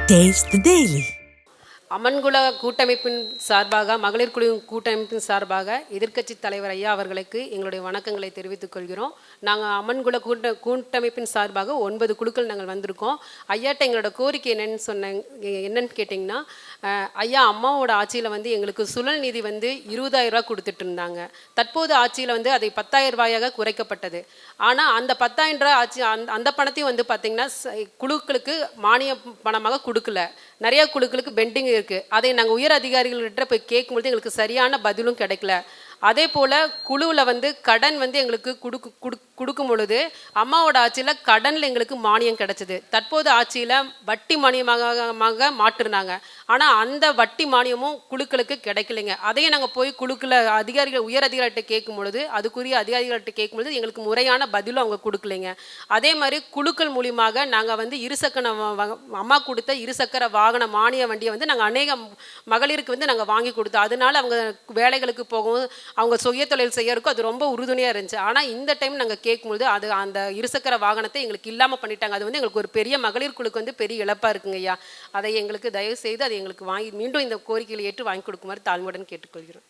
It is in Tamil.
Taste the Daily. அமன்குல கூட்டமைப்பின் சார்பாக மகளிர் குழு கூட்டமைப்பின் சார்பாக எதிர்க்கட்சி தலைவர் ஐயா அவர்களுக்கு எங்களுடைய வணக்கங்களை தெரிவித்துக் கொள்கிறோம். நாங்கள் அமன்குல கூட்டமைப்பின் சார்பாக 9 குழுக்கள் நாங்கள் வந்திருக்கோம். ஐயாட்ட எங்களோட கோரிக்கை என்னன்னு கேட்டிங்கன்னா, ஐயா அம்மாவோட ஆட்சியில் எங்களுக்கு சுழல் நிதி 20,000 ரூபா கொடுத்துட்டு இருந்தாங்க. தற்போது ஆட்சியில் அதை 10,000 ரூபாயாக குறைக்கப்பட்டது. ஆனால் அந்த 10,000 ரூபா ஆட்சி அந்த பணத்தையும் பார்த்திங்கன்னா குழுக்களுக்கு மானிய பணமாக கொடுக்கல. நிறைய குழுக்களுக்கு பெண்டிங் இருக்குது. அதை நாங்கள் உயர் அதிகாரிகள்கிட்ட போய் கேட்கும்பொழுது எங்களுக்கு சரியான பதிலும் கிடைக்கல. அதே போல் குழுவில் கடன் எங்களுக்கு கொடுக்கும் பொழுது அம்மாவோட ஆட்சியில் கடனில் எங்களுக்கு மானியம் கிடைச்சிது. தற்போது ஆட்சியில் வட்டி மானியமாக மாற்றினாங்க. ஆனால் அந்த வட்டி மானியமும் குழுக்களுக்கு கிடைக்கலைங்க. அதையும் நாங்கள் போய் குழுக்கள் அதிகாரிகள் உயர் அதிகாரிகிட்ட கேட்கும் பொழுது அதுக்குரிய அதிகாரிகள்கிட்ட கேட்கும் பொழுது எங்களுக்கு முறையான பதிலும் அவங்க கொடுக்கலைங்க. அதே மாதிரி குழுக்கள் மூலியமாக நாங்கள் இருசக்கர அம்மா கொடுத்த இருசக்கர வாகன மானிய வண்டியை நாங்கள் அநேக மகளிருக்கு நாங்கள் வாங்கி கொடுத்தோம். அதனால அவங்க வேலைகளுக்கு போகவும் அவங்க சுய தொழில் செய்யறதுக்கும் அது ரொம்ப உறுதுணையாக இருந்துச்சு. ஆனால் இந்த டைம் நாங்கள் கேட்கும்போது அது அந்த இருசக்கர வாகனத்தை எங்களுக்கு இல்லாமல் பண்ணிட்டாங்க. அது எங்களுக்கு ஒரு பெரிய மகளிர் குழுக்கு பெரிய இழப்பாக இருக்குங்க ஐயா. அதை எங்களுக்கு தயவு செய்து அதை எங்களுக்கு வாங்கி மீண்டும் இந்த கோரிக்கைகளை ஏற்று வாங்கி கொடுக்குமாறு தாழ்மையுடன் கேட்டுக்கொள்கிறோம்.